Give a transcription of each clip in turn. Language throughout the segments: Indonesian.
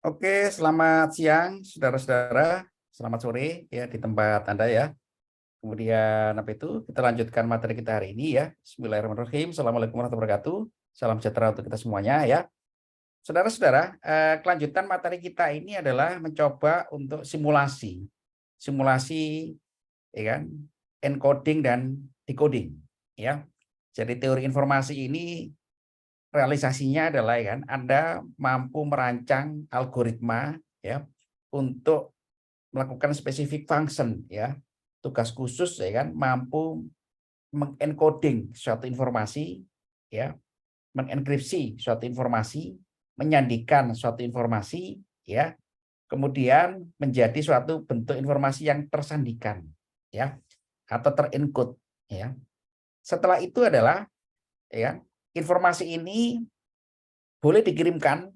Oke, selamat siang, saudara-saudara. Selamat sore ya di tempat Anda ya. Kemudian apa itu? Kita lanjutkan materi kita hari ini ya. Bismillahirrahmanirrahim. Assalamualaikum warahmatullahi wabarakatuh. Salam sejahtera untuk kita semuanya ya. Saudara-saudara, kelanjutan materi kita ini adalah mencoba untuk simulasi. Simulasi ya kan, encoding dan decoding ya. Jadi teori informasi ini realisasinya adalah ya kan Anda mampu merancang algoritma ya untuk melakukan spesifik function ya, tugas khusus ya kan, mampu mengencoding suatu informasi ya, mengenkripsi suatu informasi, menyandikan suatu informasi ya, kemudian menjadi suatu bentuk informasi yang tersandikan ya atau terencode ya. Setelah itu adalah ya informasi ini boleh dikirimkan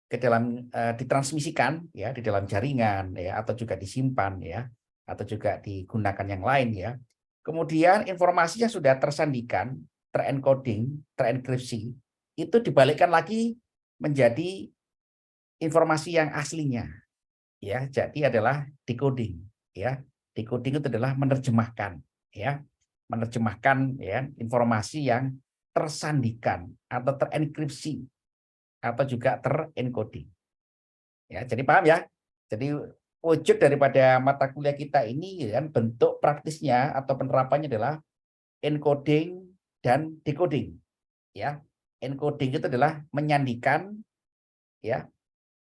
ke dalam ditransmisikan ya di dalam jaringan ya atau juga disimpan ya atau juga digunakan yang lain ya. Kemudian informasi yang sudah tersandikan, terencoding, terenkripsi itu dibalikkan lagi menjadi informasi yang aslinya ya. Jadi adalah decoding ya. Decoding itu adalah menerjemahkan ya. Menerjemahkan ya informasi yang tersandikan atau terenkripsi atau juga terencoding. Ya, jadi paham ya? Jadi wujud daripada mata kuliah kita ini kan bentuk praktisnya atau penerapannya adalah encoding dan decoding. Ya, encoding itu adalah menyandikan ya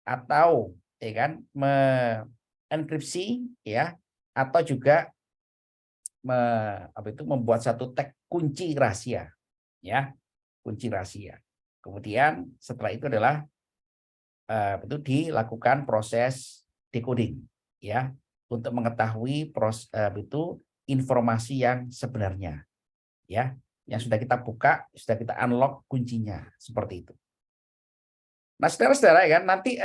atau ya kan mengenkripsi ya atau juga membuat satu teks kunci rahasia ya, kunci rahasia. Kemudian setelah itu adalah itu dilakukan proses decoding ya untuk mengetahui itu informasi yang sebenarnya ya yang sudah kita buka, sudah kita unlock kuncinya seperti itu. Nah, saudara-saudara ya kan nanti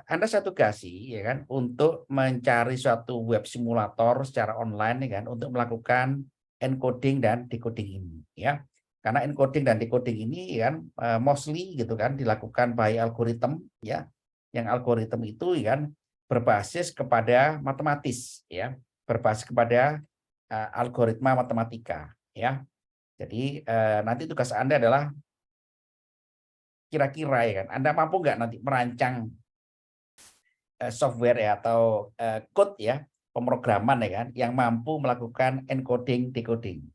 Anda saya tugasi ya kan untuk mencari suatu web simulator secara online ya kan untuk melakukan encoding dan decoding ini ya. Karena encoding dan decoding ini ya kan mostly gitu kan dilakukan by algoritma ya. Yang algoritma itu ya kan berbasis kepada matematis ya, berbasis kepada algoritma matematika ya. Jadi nanti tugas Anda adalah kira-kira ya kan, Anda mampu nggak nanti merancang software ya atau code ya, pemrograman ya kan, yang mampu melakukan encoding decoding.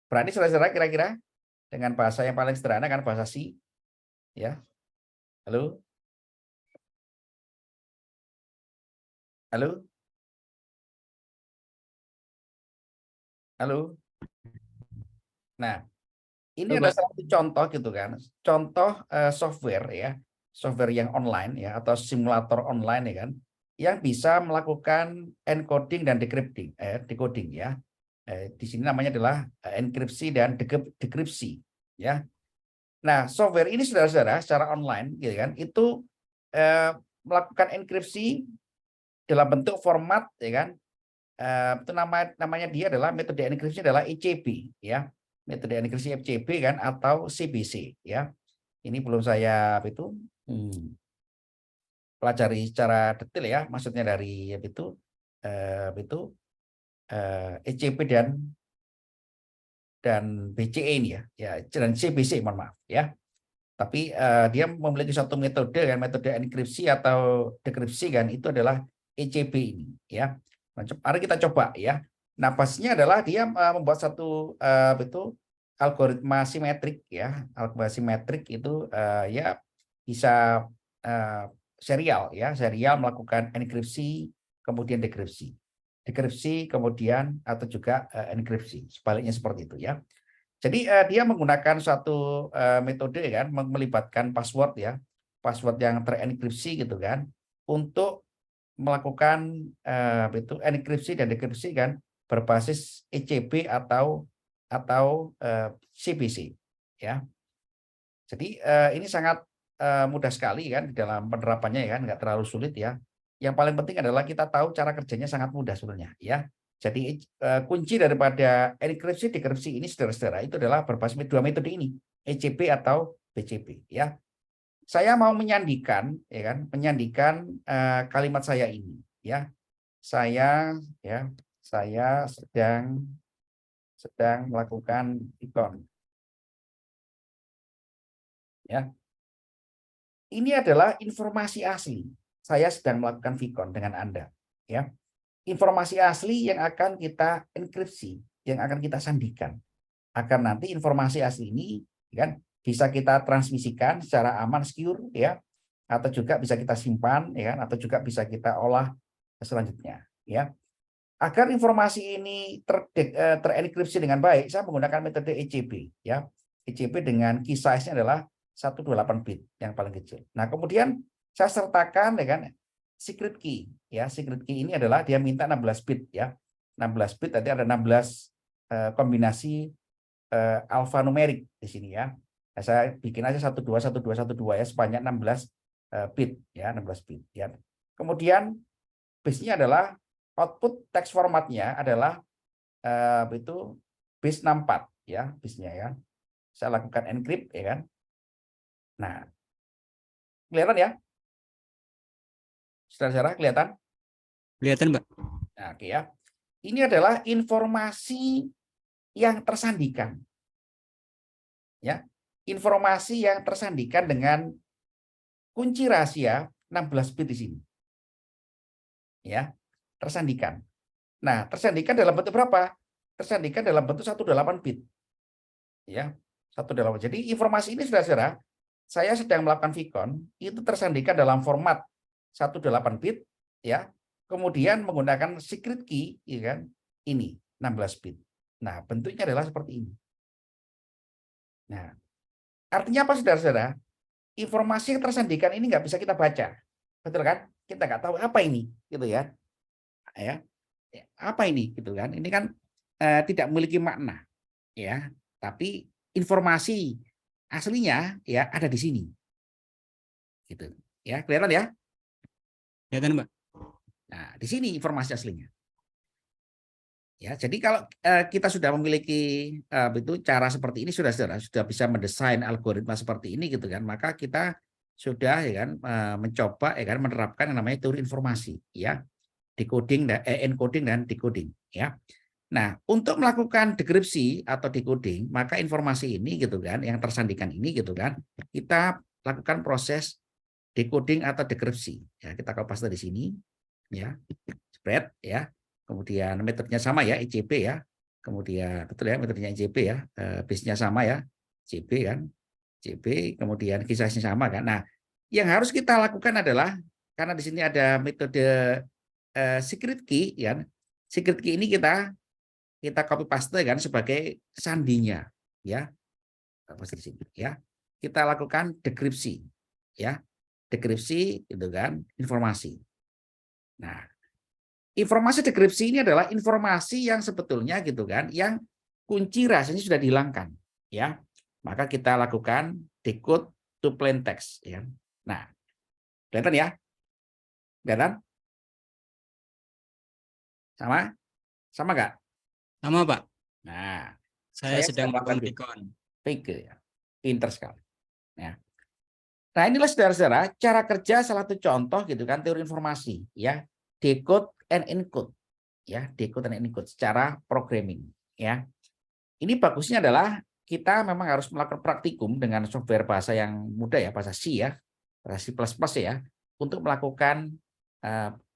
Berani saudara-saudara kira-kira dengan bahasa yang paling sederhana kan bahasa C ya. Halo? Halo? Halo? Nah, ini ada Coba. satu contoh gitu kan. Contoh software ya, software yang online ya atau simulator online ya kan, yang bisa melakukan encoding dan decoding ya. Di sini namanya adalah enkripsi dan dekripsi ya. Nah, software ini saudara-saudara secara online gitu kan, itu melakukan enkripsi dalam bentuk format ya kan. Itu namanya dia adalah metode enkripsi adalah ECB ya. Metode enkripsi ECB kan atau CBC ya. Ini belum saya pelajari secara detail ya, maksudnya dari ECB dan BCE ini ya dan CBC mohon maaf ya. Tapi dia memiliki satu metode kan, metode enkripsi atau dekripsi kan itu adalah ECB ini ya. Nah, mari kita coba ya. Nah, pastinya adalah dia membuat satu algoritma simetrik ya. Algoritma simetrik itu ya bisa serial ya, serial melakukan enkripsi kemudian dekripsi. Dekripsi kemudian atau juga enkripsi. Sebaliknya seperti itu ya. Jadi dia menggunakan suatu metode kan melibatkan password ya, password yang terenkripsi gitu kan, untuk melakukan itu enkripsi dan dekripsi kan berbasis ECB atau CBC ya. Jadi ini sangat mudah sekali kan di dalam penerapannya ya kan, nggak terlalu sulit ya. Yang paling penting adalah kita tahu cara kerjanya sangat mudah sebenarnya ya. Jadi kunci daripada enkripsi dekripsi ini saudara-saudara itu adalah berbasis dua metode ini, ECB atau BCB ya. saya mau menyandikan, ya kan, menyandikan kalimat saya ini, ya. Saya sedang melakukan ikon, ya. Ini adalah informasi asli. Saya sedang melakukan Vicon dengan Anda, ya. Informasi asli yang akan kita enkripsi, yang akan kita sandikan. Agar nanti informasi asli ini kan bisa kita transmisikan secara aman, secure, ya, atau juga bisa kita simpan, ya kan, atau juga bisa kita olah selanjutnya, ya. Agar informasi ini terenkripsi dengan baik, saya menggunakan metode ECB, ya. ECB dengan key size-nya adalah 128 bit yang paling kecil. Nah, kemudian saya sertakan dengan secret key, ya. Secret key ini adalah dia minta 16 bit, ya. 16 bit tadi ada 16 kombinasi alfanumerik di sini, ya. Nah, saya bikin aja 121212 ya, sebanyak 16 bit, ya, 16 bit, ya. Kemudian base-nya adalah output text formatnya adalah itu base 64, ya, base-nya, ya. Saya lakukan encrypt, ya kan. Nah, kelihatan ya? Saudara-saudara kelihatan? Kelihatan, Mbak. Nah, oke, ya. Ini adalah informasi yang tersandikan. Ya. Informasi yang tersandikan dengan kunci rahasia 16 bit di sini. Ya, tersandikan. Nah, tersandikan dalam bentuk berapa? Tersandikan dalam bentuk 128 bit. Ya, 128. Jadi informasi ini saudara-saudara, saya sedang melakukan Vicon, itu tersandikan dalam format 128 bit, ya. Kemudian menggunakan secret key, ya kan? Ini 16 bit. Nah, bentuknya adalah seperti ini. Nah, artinya apa saudara-saudara? Informasi yang tersandikan ini nggak bisa kita baca, betul kan? Kita nggak tahu apa ini, gitu ya. Ya, apa ini, gitu kan? Ini kan tidak memiliki makna, ya. Tapi informasi aslinya ya ada di sini, gitu. Ya, kelihatan ya? Kelihatan, Mbak. Nah, di sini informasi aslinya. Ya, jadi kalau kita sudah memiliki itu cara seperti ini sudah bisa mendesain algoritma seperti ini gitu kan, maka kita sudah ya kan mencoba ya kan menerapkan yang namanya teori informasi, ya, decoding dan encoding dan decoding, ya. Nah, untuk melakukan dekripsi atau decoding, maka informasi ini gitu kan yang tersandikan ini gitu kan, kita lakukan proses decoding atau dekripsi. Ya, kita copy paste di sini, ya, spread, ya. Kemudian metodenya sama ya, ECB ya. Kemudian betul ya metodenya ECB ya, base-nya sama ya, ECB kan, ECB, kemudian kisahnya sama kan. Nah, yang harus kita lakukan adalah karena di sini ada metode secret key, ya. Secret key ini kita copy paste kan sebagai sandinya, ya. Paste di sini, ya. Kita lakukan dekripsi, ya. Dekripsi itu kan informasi. Nah, informasi dekripsi ini adalah informasi yang sebetulnya gitu kan, yang kunci rahasianya sudah dihilangkan, ya. Maka kita lakukan decode to plain text, ya. Nah, kelihatan ya? Kelihatan? Sama? Sama nggak? Sama, Pak. Nah, Saya saya sedang sedang melakukan melakukan Vicon. ya. Pinter sekali. Ya. Nah, inilah saudara-saudara cara kerja salah satu contoh gitu kan teori informasi, ya. Decode and encode, ya, decode and encode secara programming, ya. Ini bagusnya adalah kita memang harus melakukan praktikum dengan software bahasa yang mudah ya, bahasa C ya, bahasa C++ ya, untuk melakukan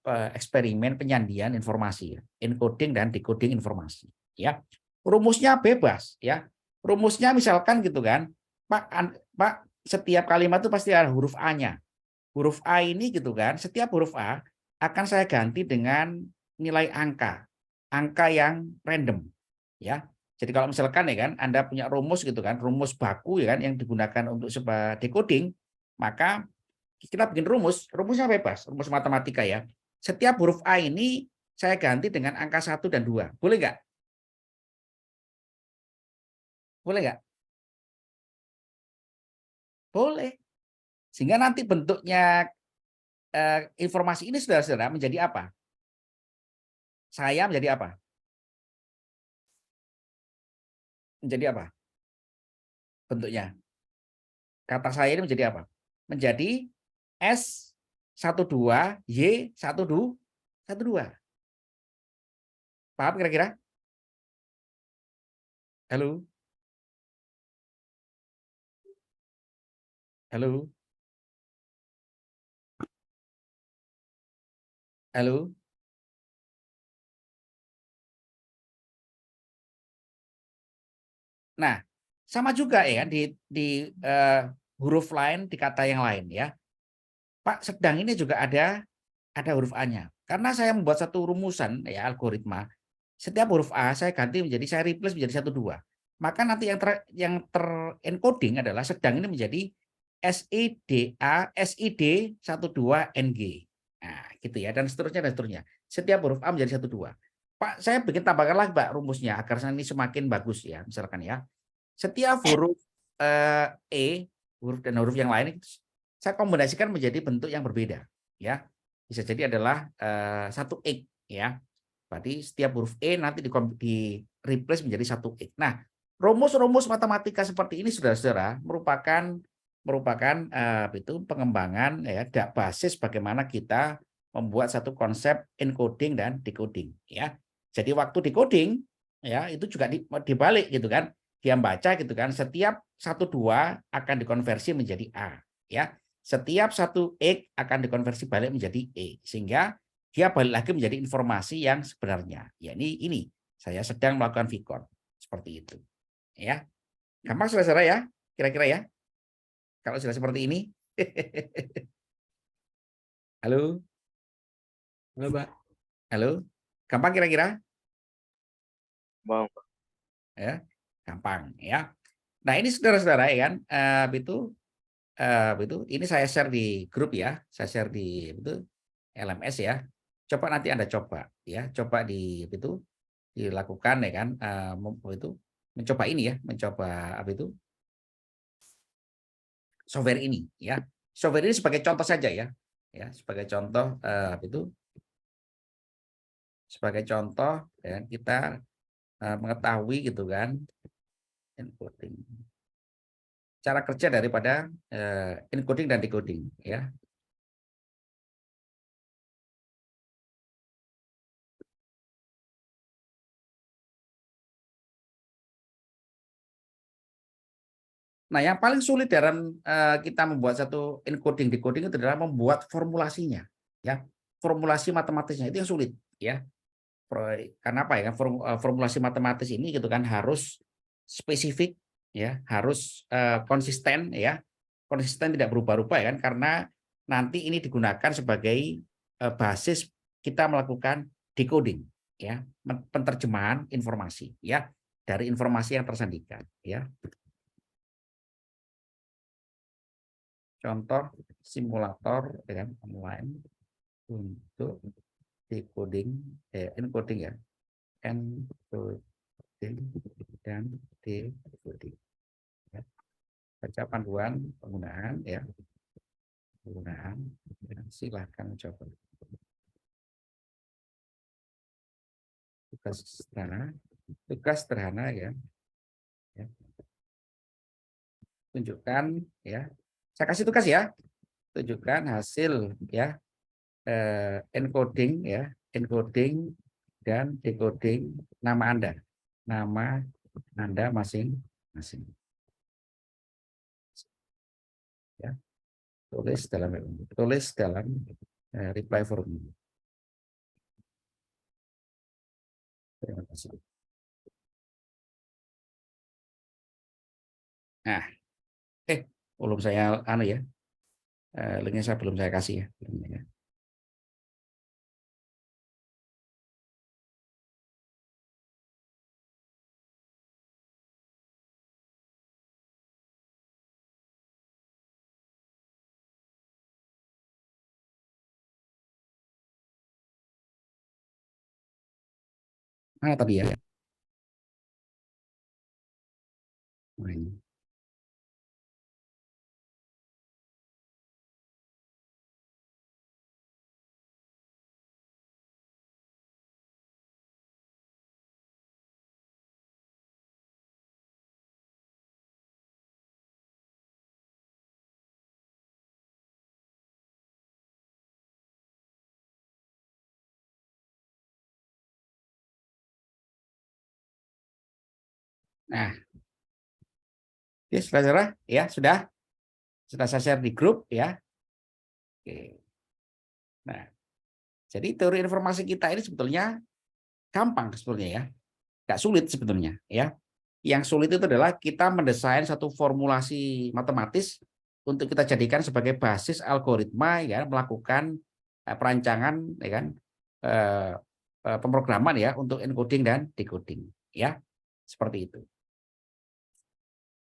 eksperimen penyandian informasi, ya, encoding dan decoding informasi, ya. Rumusnya bebas, ya. Rumusnya misalkan gitu kan, Pak, setiap kalimat itu pasti ada huruf A-nya. Huruf A ini gitu kan, setiap huruf A akan saya ganti dengan nilai angka, angka yang random, ya. Jadi kalau misalkan ya kan Anda punya rumus gitu kan, rumus baku ya kan yang digunakan untuk sebuah decoding, maka kita bikin rumusnya bebas, rumus matematika ya. Setiap huruf A ini saya ganti dengan angka 1 dan 2. Boleh nggak? Boleh nggak? Boleh. Sehingga nanti bentuknya informasi ini saudara-saudara menjadi apa? Saya menjadi apa? Menjadi apa? Bentuknya. Kata saya ini menjadi apa? menjadi S12Y12. Paham kira-kira? Halo? Halo? Halo? Nah, sama juga ya di huruf lain di kata yang lain ya. Pak, sedang ini juga ada huruf A-nya. Karena saya membuat satu rumusan ya algoritma, setiap huruf A saya ganti menjadi saya replace menjadi 12. Maka nanti yang terencoding adalah sedang ini menjadi SID12NG. Nah, gitu ya dan seterusnya dan seterusnya. Setiap huruf A menjadi 12. Pak, saya bikin tambahkan lagi Pak rumusnya agar ini semakin bagus ya, misalkan ya. Setiap huruf huruf dan huruf yang lain saya kombinasikan menjadi bentuk yang berbeda ya. Bisa jadi adalah satu X ya. Berarti setiap huruf E nanti di replace menjadi satu X. Nah, rumus-rumus matematika seperti ini saudara-saudara merupakan itu pengembangan ya basis bagaimana kita membuat satu konsep encoding dan decoding ya. Jadi waktu decoding ya itu juga dibalik gitu kan. Dia baca gitu kan, setiap 12 akan dikonversi menjadi A ya. Setiap satu X akan dikonversi balik menjadi E sehingga dia balik lagi menjadi informasi yang sebenarnya. Ya ini saya sedang melakukan VCon seperti itu. Ya. Gampang saudara ya? Kira-kira ya? Kalau sudah seperti ini. Halo? Halo, Pak. Halo? Gampang kira-kira? Bang, Ya. Gampang ya. Nah, ini saudara-saudara ya kan itu ini saya share di grup ya. Saya share di itu LMS ya. Coba nanti Anda coba ya, coba di itu dilakukan ya kan itu mencoba ini ya, mencoba apa itu software ini ya. Software ini sebagai contoh saja ya. Ya, sebagai contoh sebagai contoh ya kita mengetahui gitu kan encoding. Cara kerja daripada encoding dan decoding ya. Nah, yang paling sulit dalam kita membuat satu encoding decoding itu adalah membuat formulasinya ya. Formulasi matematisnya itu yang sulit ya. Karena apa ya? Formulasi matematis ini gitu kan harus spesifik ya, harus konsisten ya. Konsisten tidak berubah-ubah ya kan karena nanti ini digunakan sebagai basis kita melakukan decoding ya, penerjemahan informasi ya dari informasi yang tersandikan ya. Contoh simulator dengan online untuk decoding encoding ya, encoding dan decoding ya. Baca panduan penggunaan ya, penggunaan dan silakan coba. Tugas sederhana ya, ya. Tunjukkan ya, saya kasih tugas ya, tunjukkan hasil ya encoding ya, encoding dan decoding nama Anda masing-masing ya. Tulis dalam reply form. Terima kasih. Nah, belum saya ya, linknya saya belum saya kasih ya. Mana tadi ya? Nah, ini. Nah, ya saudara, ya sudah saya share di grup ya. Oke. Nah, jadi teori informasi kita ini sebetulnya gampang sebetulnya ya, nggak sulit sebetulnya ya. Yang sulit itu adalah kita mendesain satu formulasi matematis untuk kita jadikan sebagai basis algoritma ya melakukan perancangan ya kan pemrograman ya untuk encoding dan decoding ya seperti itu.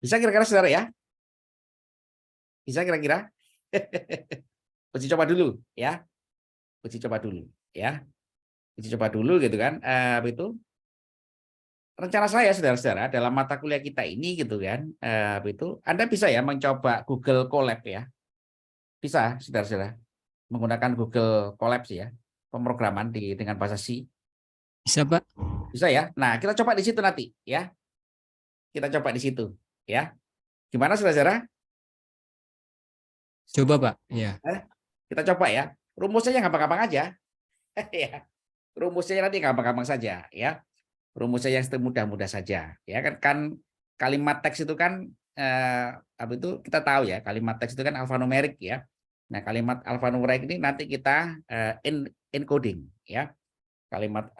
Bisa kira-kira saudara ya? Bisa kira-kira? Uji coba dulu ya. Uji coba dulu ya. Uji coba dulu gitu kan. Itu rencana saya saudara-saudara dalam mata kuliah kita ini gitu kan. Itu Anda bisa ya mencoba Google Colab ya. Bisa saudara-saudara menggunakan Google Colab ya. Pemrograman dengan bahasa C. Bisa, Pak? Bisa ya. Nah, kita coba di situ nanti ya. Kita coba di situ ya. Gimana saudara-saudara? Coba, Pak. Ya. Kita coba ya. Rumusnya gampang-gampang aja. Ya. Rumusnya nanti gampang-gampang saja ya. Rumusnya yang mudah-mudah saja ya kan kalimat teks itu kan apa itu kita tahu ya kalimat teks itu kan alfanumerik ya. Nah, kalimat alfanumerik ini nanti kita encoding ya. Kalimat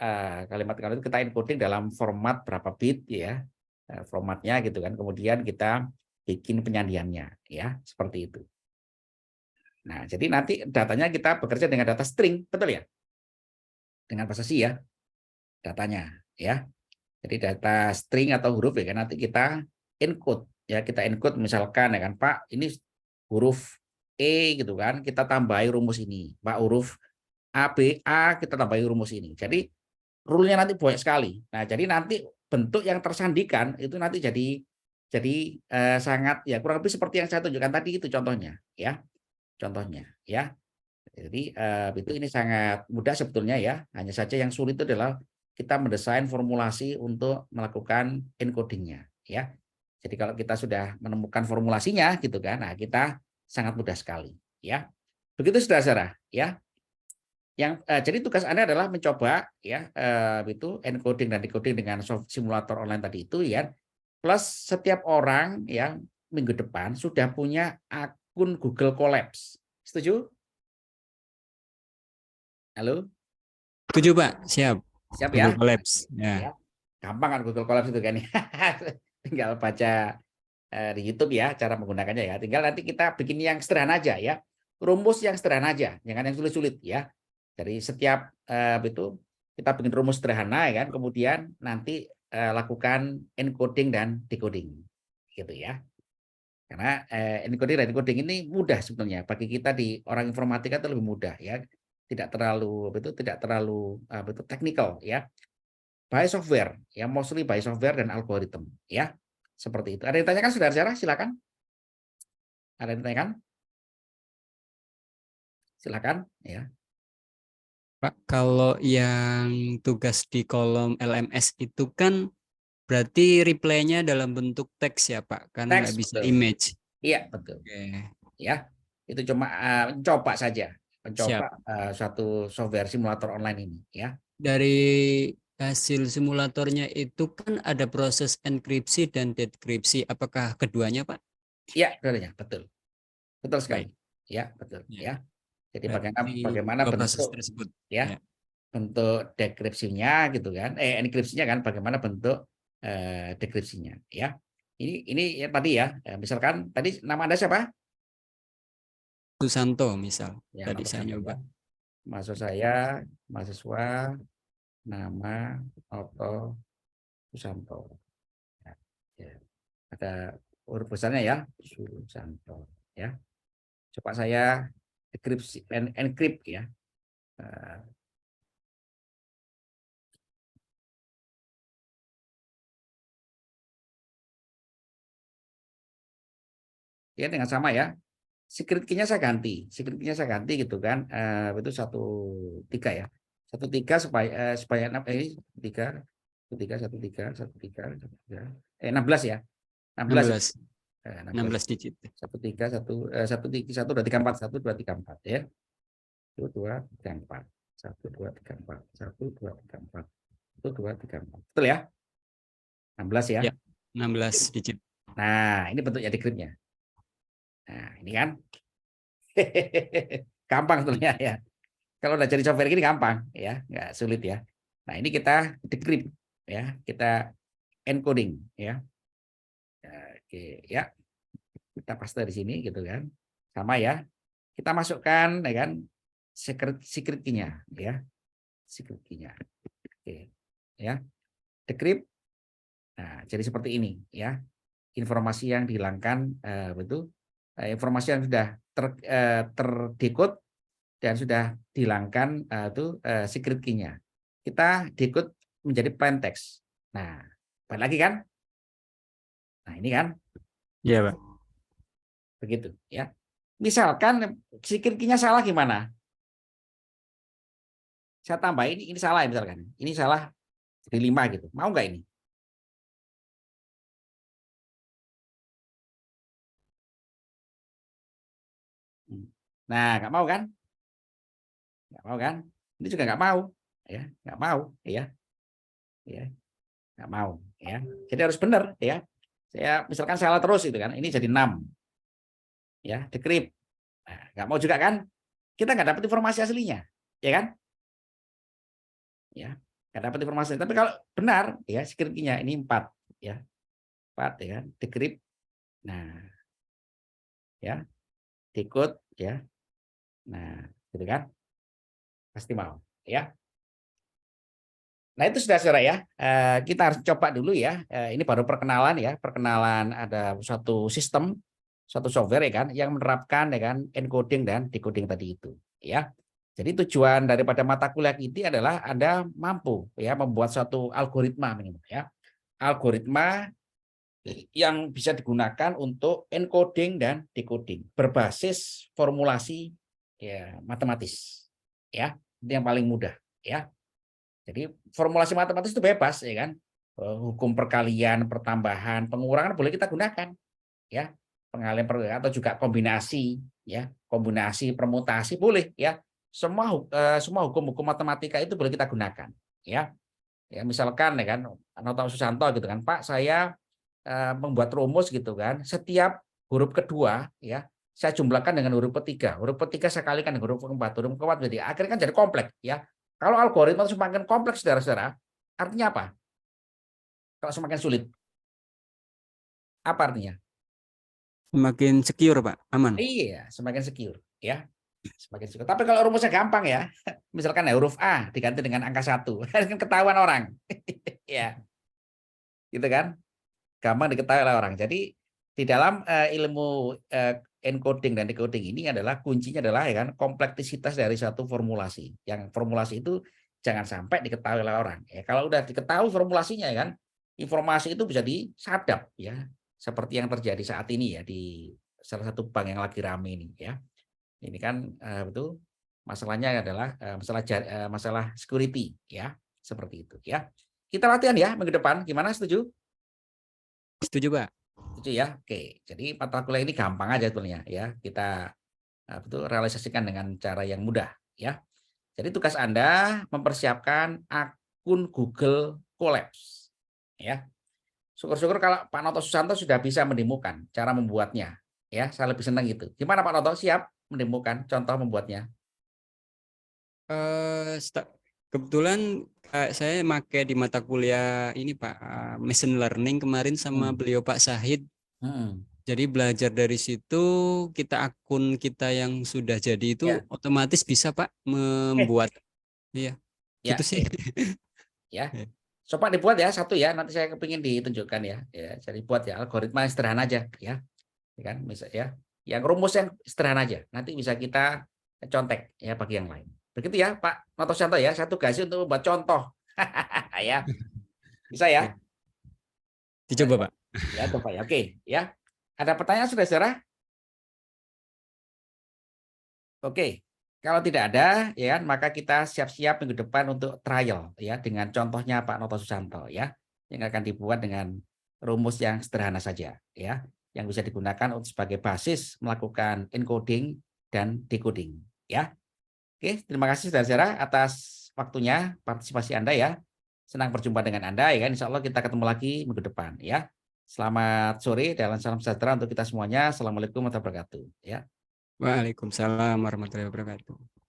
itu kita encoding dalam format berapa bit ya. Formatnya gitu kan. Kemudian kita bikin penyandiannya ya, seperti itu. Nah, jadi nanti datanya kita bekerja dengan data string, betul ya? Dengan bahasa C ya, datanya ya. Jadi data string atau huruf ya kan nanti kita encode ya, kita encode misalkan ya kan Pak, ini huruf E gitu kan, kita tambahi rumus ini. Pak, huruf A B A kita tambahi rumus ini. Jadi rule-nya nanti banyak sekali. Nah, jadi nanti bentuk yang tersandikan itu nanti jadi sangat ya kurang lebih seperti yang saya tunjukkan tadi itu contohnya ya. Contohnya ya. Jadi itu ini sangat mudah sebetulnya ya. Hanya saja yang sulit itu adalah kita mendesain formulasi untuk melakukan encodingnya ya. Jadi kalau kita sudah menemukan formulasinya gitu kan, nah kita sangat mudah sekali ya. Begitu saudara-saudara ya. Yang jadi tugas Anda adalah mencoba ya itu encoding dan decoding dengan simulator online tadi itu ya. Plus setiap orang yang minggu depan sudah punya akun Google Colabs. Setuju? Halo? Setuju, Pak. Siap. Siap ya? Google Collabs. Ya. Ya. Gampang kan Google Colabs itu kan ya. Tinggal baca di YouTube ya cara menggunakannya ya. Tinggal nanti kita bikin yang sederhana aja ya. Rumus yang sederhana aja, jangan yang sulit-sulit ya. Jadi setiap itu kita bikin rumus sederhana ya kan, kemudian nanti lakukan encoding dan decoding gitu ya. Karena encoding dan decoding ini mudah sebetulnya bagi kita di orang informatika itu lebih mudah ya. Tidak terlalu teknikal ya. By software ya, mostly by software dan algoritma ya. Seperti itu. Ada yang tanyakan saudara-saudara? Silakan. Ada yang ditanyakan? Silakan ya. Pak, kalau yang tugas di kolom LMS itu kan berarti reply-nya dalam bentuk teks ya, Pak? Kan nggak Teks bisa betul. image. Iya, betul. Oke. Ya. Itu cuma mencoba saja, Siap. mencoba suatu software simulator online ini ya. Dari hasil simulatornya itu kan ada proses enkripsi dan dekripsi. Apakah keduanya, Pak? Iya, betul. Betul sekali. Baik. Ya, betul Ya. ya. Jadi Berarti bagaimana dua proses bentuk tersebut. ya, Ya. bentuk dekripsinya gitu kan. Enkripsinya kan bagaimana bentuk dekripsinya ya. Ini ya, tadi ya. Misalkan tadi nama Anda siapa? Susanto misal. Ya, Tadi nama saya saya ya. nyoba. Maksud saya mahasiswa nama Oto Susanto. Ya, ya. Ada huruf besarnya ya, Susanto ya. Coba saya encrypt ya. Eh, Ya dengan sama ya. Secret key-nya saya ganti. Secret key-nya saya ganti gitu kan. Itu 1 3 ya. 1 3 supaya 3 1 3 1 3 1 3 1 3 16 ya. 16 ya. 16. 16. 16 digit. 1 3 1 1 3 1 2 3 4 1 2 3 4 ya. 1 2 3 4 1 2 3 4 1 2 3 4 1 2 3 4. Betul ya? 16 ya. Ya. 16 digit. Nah, ini bentuknya decryptnya. Nah, ini kan gampang sebetulnya ya. Kalau udah jadi software gini gampang ya, nggak sulit ya. Nah, ini kita decrypt ya, kita encoding ya. Oke, ya. Kita paste di sini gitu kan. Sama ya. Kita masukkan ya kan secret key-nya ya. Secret key-nya. Oke. Ya. Decrypt. Nah, jadi seperti ini ya. Informasi yang dihilangkan informasi yang sudah terdekode dan sudah dihilangkan secret key-nya. Kita decode menjadi plain text. Nah, balik lagi kan? Nah, ini kan Iya, Pak. begitu ya. Misalkan secret key-nya salah gimana? Saya tambah ini salah ya misalkan. Ini salah jadi 5 gitu. Mau nggak ini? Nah, nggak mau kan? Nggak mau kan? Ini juga nggak mau, ya, nggak mau, ya, nggak mau, ya. Jadi harus benar, ya. Saya misalkan salah terus itu kan, ini jadi 6, ya, decrypt. Nah, nggak mau juga kan? Kita nggak dapat informasi aslinya, ya kan? Ya, nggak dapat informasi. Tapi kalau benar, ya, secret key-nya ini 4, ya, 4, ya kan? Decrypt. Nah, ya, decode, ya. Nah, gitu kan? Pasti mau, ya. Nah, itu sudah saudara ya. Kita harus coba dulu ya. Ini baru perkenalan ya. Perkenalan ada suatu sistem, suatu software ya kan, yang menerapkan ya kan encoding dan decoding tadi itu. Ya. Jadi tujuan daripada mata kuliah ini adalah Anda mampu ya membuat suatu algoritma minimal ya. Algoritma yang bisa digunakan untuk encoding dan decoding berbasis formulasi ya matematis. Ya, itu yang paling mudah ya. Jadi formulasi matematis itu bebas ya kan. Hukum perkalian, pertambahan, pengurangan boleh kita gunakan ya. Pengalihan atau juga kombinasi ya, kombinasi permutasi boleh ya. Semua hukum-hukum matematika itu boleh kita gunakan ya. Ya misalkan ya kan Noto Susanto gitu kan, Pak saya membuat rumus gitu kan. Setiap huruf kedua ya saya jumlahkan dengan huruf ketiga. Huruf ketiga saya kalikan dengan huruf keempat. Huruf keempat jadi akhirnya kan jadi kompleks ya. Kalau algoritma semakin kompleks, saudara-saudara, artinya apa? Kalau semakin sulit, apa artinya? Semakin secure, Pak. Aman. Iya, semakin secure, ya, semakin secure. Tapi kalau rumusnya gampang ya, misalkan ya huruf A diganti dengan angka 1, kan ketahuan orang, ya, gitu kan? Gampang diketahui oleh orang. Jadi di dalam ilmu encoding dan decoding ini adalah kuncinya adalah ya kan kompleksitas dari satu formulasi. Yang formulasi itu jangan sampai diketahui oleh orang. Ya, kalau udah diketahui formulasinya ya kan, informasi itu bisa disadap ya, seperti yang terjadi saat ini ya di salah satu bank yang lagi rame ini ya. Ini kan betul masalahnya adalah masalah security ya, seperti itu ya. Kita latihan ya minggu depan. Gimana, setuju? Setuju, Pak. Setuju ya. Oke. Jadi mata kuliah ini gampang aja sebetulnya ya. Kita betul realisasikan dengan cara yang mudah ya. Jadi tugas Anda mempersiapkan akun Google Colabs ya. Syukur-syukur kalau Pak Noto Susanto sudah bisa mendemokan cara membuatnya ya. Saya lebih senang gitu. Gimana Pak Noto, siap mendemokan contoh membuatnya? Kebetulan saya pakai di mata kuliah ini, Pak, machine learning kemarin sama beliau Pak Syahid. Jadi belajar dari situ, akun kita yang sudah jadi itu Ya. otomatis bisa, Pak, membuat. Iya, Ya, gitu sih. ya. Coba dibuat ya satu ya. Nanti saya kepingin ditunjukkan ya. Ya, jadi buat ya algoritma yang sederhana aja ya. Ya kan, misal ya. Yang rumus yang sederhana aja. Nanti bisa kita contek ya bagi yang lain. Begitu ya Pak Noto Susanto ya. Saya tugasi untuk membuat contoh. Ya. Bisa ya? Dicoba, Pak. Ya, coba ya. Oke, ya. Ada pertanyaan saudara? Oke. Kalau tidak ada, ya kan, maka kita siap-siap minggu depan untuk trial ya dengan contohnya Pak Noto Susanto ya, yang akan dibuat dengan rumus yang sederhana saja ya, yang bisa digunakan untuk sebagai basis melakukan encoding dan decoding ya. Oke, terima kasih saudara-saudara atas waktunya, partisipasi Anda ya. Senang berjumpa dengan Anda ya kan. Insya Allah kita ketemu lagi minggu depan ya. Selamat sore dan salam sejahtera untuk kita semuanya. Assalamualaikum warahmatullahi wabarakatuh. Ya. Waalaikumsalam warahmatullahi wabarakatuh.